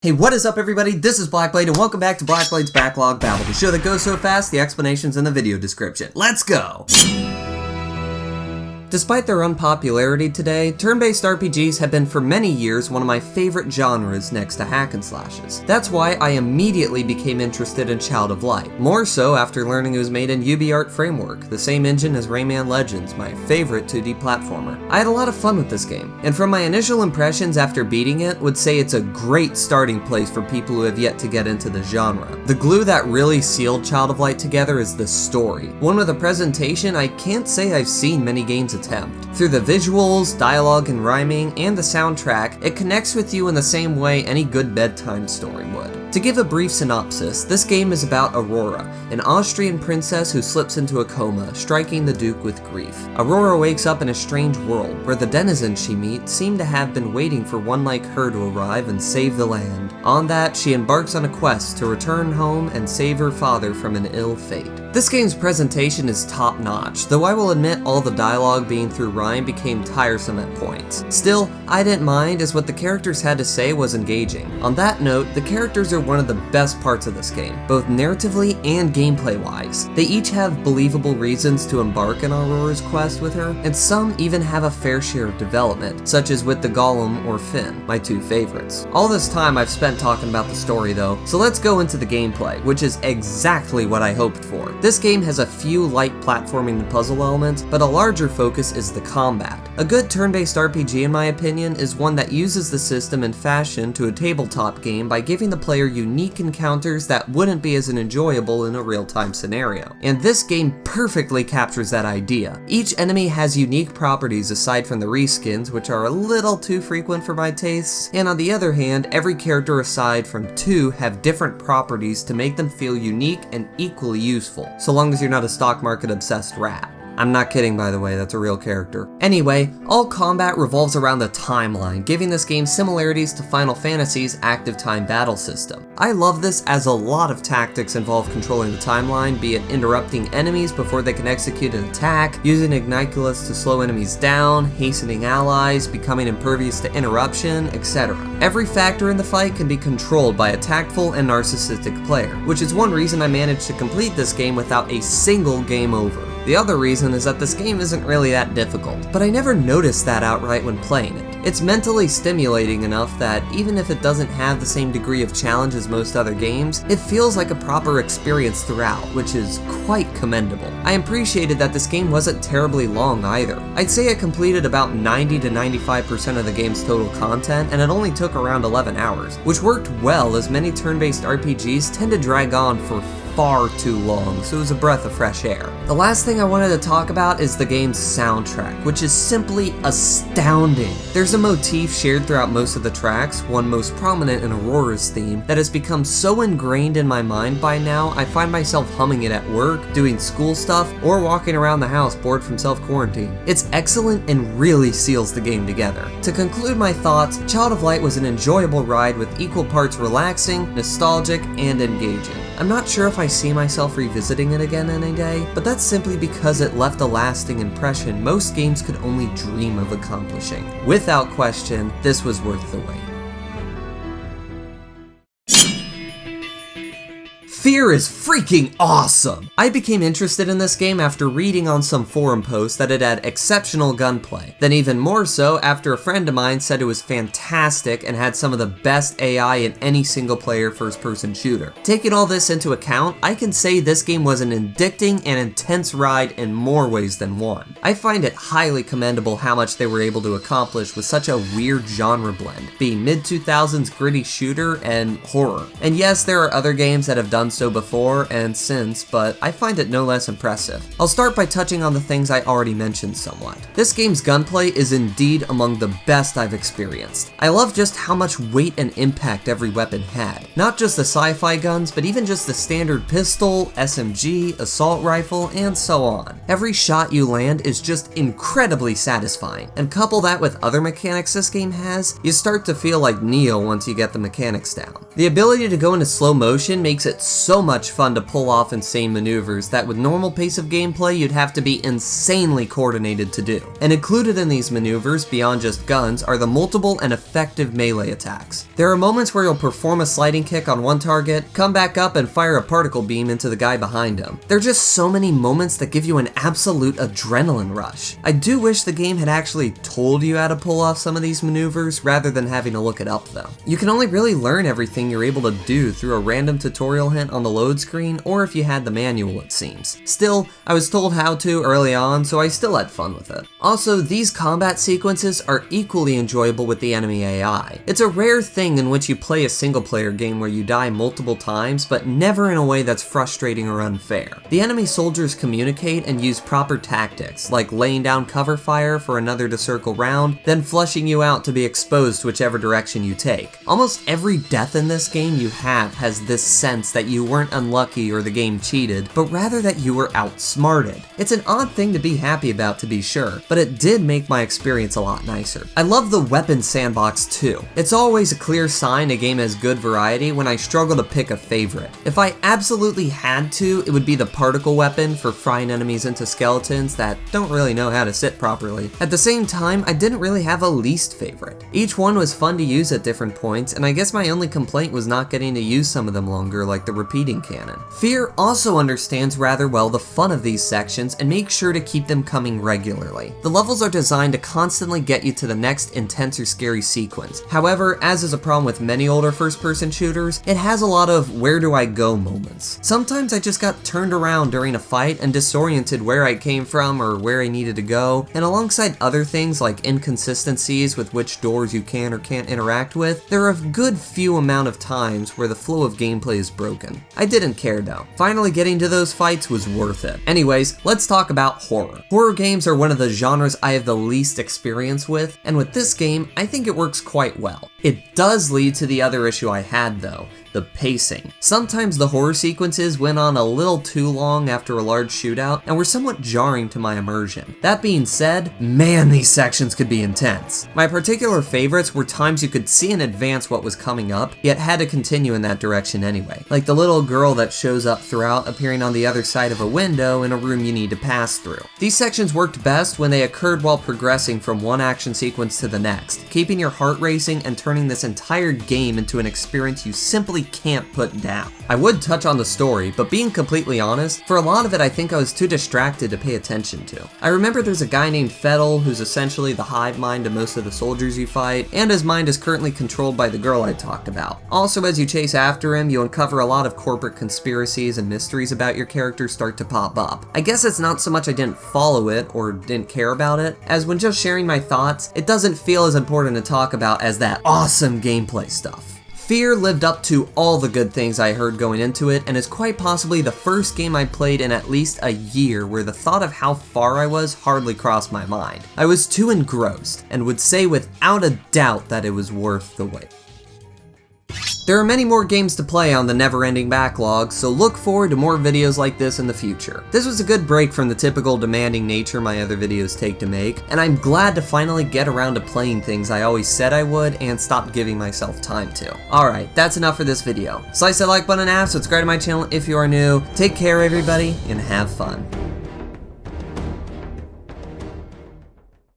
Hey, what is up everybody? This is Blackblade and welcome back to Blackblade's Backlog Babble, the show that goes so fast, the explanation's in the video description. Let's go! Despite their unpopularity today, turn-based RPGs have been for many years one of my favorite genres next to hack and slashes. That's why I immediately became interested in Child of Light, more so after learning it was made in F.E.A.R framework, the same engine as Rayman Legends, my favorite 2D platformer. I had a lot of fun with this game, and from my initial impressions after beating it, would say it's a great starting place for people who have yet to get into the genre. The glue that really sealed Child of Light together is the story, one with a presentation I can't say I've seen many games attempt. Through the visuals, dialogue and rhyming, and the soundtrack, it connects with you in the same way any good bedtime story would. To give a brief synopsis, this game is about Aurora, an Austrian princess who slips into a coma, striking the Duke with grief. Aurora wakes up in a strange world, where the denizens she meets seem to have been waiting for one like her to arrive and save the land. On that, she embarks on a quest to return home and save her father from an ill fate. This game's presentation is top-notch, though I will admit all the dialogue being through rhyme became tiresome at points. Still, I didn't mind as what the characters had to say was engaging. On that note, the characters are one of the best parts of this game, both narratively and gameplay-wise. They each have believable reasons to embark on Aurora's quest with her, and some even have a fair share of development, such as with the Golem or Finn, my two favorites. All this time I've spent talking about the story though, so let's go into the gameplay, which is exactly what I hoped for. This game has a few light platforming and puzzle elements, but a larger focus is the combat. A good turn-based RPG in my opinion is one that uses the system in fashion to a tabletop game by giving the player unique encounters that wouldn't be as enjoyable in a real-time scenario. And this game perfectly captures that idea. Each enemy has unique properties aside from the reskins, which are a little too frequent for my tastes, and on the other hand, every character aside from two have different properties to make them feel unique and equally useful, so long as you're not a stock market obsessed rat. I'm not kidding, by the way, that's a real character. Anyway, all combat revolves around the timeline, giving this game similarities to Final Fantasy's active time battle system. I love this as a lot of tactics involve controlling the timeline, be it interrupting enemies before they can execute an attack, using Igniculus to slow enemies down, hastening allies, becoming impervious to interruption, etc. Every factor in the fight can be controlled by a tactful and narcissistic player, which is one reason I managed to complete this game without a single game over. The other reason is that this game isn't really that difficult, but I never noticed that outright when playing it. It's mentally stimulating enough that even if it doesn't have the same degree of challenge as most other games, it feels like a proper experience throughout, which is quite commendable. I appreciated that this game wasn't terribly long either. I'd say I completed about 90 to 95% of the game's total content, and it only took around 11 hours, which worked well as many turn-based RPGs tend to drag on for far too long, so it was a breath of fresh air. The last thing I wanted to talk about is the game's soundtrack, which is simply astounding. There's a motif shared throughout most of the tracks, one most prominent in Aurora's theme, that has become so ingrained in my mind by now, I find myself humming it at work, doing school stuff, or walking around the house bored from self-quarantine. It's excellent and really seals the game together. To conclude my thoughts, Child of Light was an enjoyable ride with equal parts relaxing, nostalgic, and engaging. I'm not sure if I see myself revisiting it again any day, but that's simply because it left a lasting impression most games could only dream of accomplishing. Without question, this was worth the wait. F.E.A.R is freaking awesome! I became interested in this game after reading on some forum posts that it had exceptional gunplay, then even more so after a friend of mine said it was fantastic and had some of the best AI in any single-player first-person shooter. Taking all this into account, I can say this game was an addicting and intense ride in more ways than one. I find it highly commendable how much they were able to accomplish with such a weird genre blend, being mid-2000s gritty shooter and horror. And yes, there are other games that have done so before and since, but I find it no less impressive. I'll start by touching on the things I already mentioned somewhat. This game's gunplay is indeed among the best I've experienced. I love just how much weight and impact every weapon had. Not just the sci-fi guns, but even just the standard pistol, SMG, assault rifle, and so on. Every shot you land is just incredibly satisfying, and couple that with other mechanics this game has, you start to feel like Neo once you get the mechanics down. The ability to go into slow motion makes it so much fun to pull off insane maneuvers that with normal pace of gameplay you'd have to be insanely coordinated to do. And included in these maneuvers, beyond just guns, are the multiple and effective melee attacks. There are moments where you'll perform a sliding kick on one target, come back up and fire a particle beam into the guy behind him. There are just so many moments that give you an absolute adrenaline rush. I do wish the game had actually told you how to pull off some of these maneuvers rather than having to look it up though. You can only really learn everything you're able to do through a random tutorial hint on the load screen, or if you had the manual it seems. Still, I was told how to early on, so I still had fun with it. Also, these combat sequences are equally enjoyable with the enemy AI. It's a rare thing in which you play a single player game where you die multiple times, but never in a way that's frustrating or unfair. The enemy soldiers communicate and use proper tactics, like laying down cover fire for another to circle round, then flushing you out to be exposed whichever direction you take. Almost every death in this game you have has this sense that you weren't unlucky or the game cheated, but rather that you were outsmarted. It's an odd thing to be happy about, to be sure, but it did make my experience a lot nicer. I love the weapon sandbox too. It's always a clear sign a game has good variety when I struggle to pick a favorite. If I absolutely had to, it would be the particle weapon for frying enemies into skeletons that don't really know how to sit properly. At the same time, I didn't really have a least favorite. Each one was fun to use at different points, and I guess my only complaint was not getting to use some of them longer, like the repeating cannon. F.E.A.R also understands rather well the fun of these sections and makes sure to keep them coming regularly. The levels are designed to constantly get you to the next intense or scary sequence. However, as is a problem with many older first-person shooters, it has a lot of where do I go moments. Sometimes I just got turned around during a fight and disoriented where I came from or where I needed to go, and alongside other things like inconsistencies with which doors you can or can't interact with, there are a good few amount of times where the flow of gameplay is broken. I didn't care though. Finally getting to those fights was worth it. Anyways, let's talk about horror. Horror games are one of the genres I have the least experience with, and with this game, I think it works quite well. It does lead to the other issue I had though, the pacing. Sometimes the horror sequences went on a little too long after a large shootout and were somewhat jarring to my immersion. That being said, man, these sections could be intense. My particular favorites were times you could see in advance what was coming up, yet had to continue in that direction anyway. Like the little girl that shows up throughout appearing on the other side of a window in a room you need to pass through. These sections worked best when they occurred while progressing from one action sequence to the next, keeping your heart racing and turning this entire game into an experience you simply can't put down. I would touch on the story, but being completely honest, for a lot of it I think I was too distracted to pay attention to. I remember there's a guy named F.E.A.R who's essentially the hive mind to most of the soldiers you fight, and his mind is currently controlled by the girl I talked about. Also, as you chase after him, you uncover a lot of corporate conspiracies and mysteries about your character start to pop up. I guess it's not so much I didn't follow it or didn't care about it, as when just sharing my thoughts, it doesn't feel as important to talk about as that awesome gameplay stuff. F.E.A.R lived up to all the good things I heard going into it, and is quite possibly the first game I played in at least a year where the thought of how far I was hardly crossed my mind. I was too engrossed, and would say without a doubt that it was worth the wait. There are many more games to play on the never-ending backlog, so look forward to more videos like this in the future. This was a good break from the typical demanding nature my other videos take to make, and I'm glad to finally get around to playing things I always said I would and stop giving myself time to. Alright, that's enough for this video. Slice that like button in half, subscribe to my channel if you are new, take care everybody, and have fun.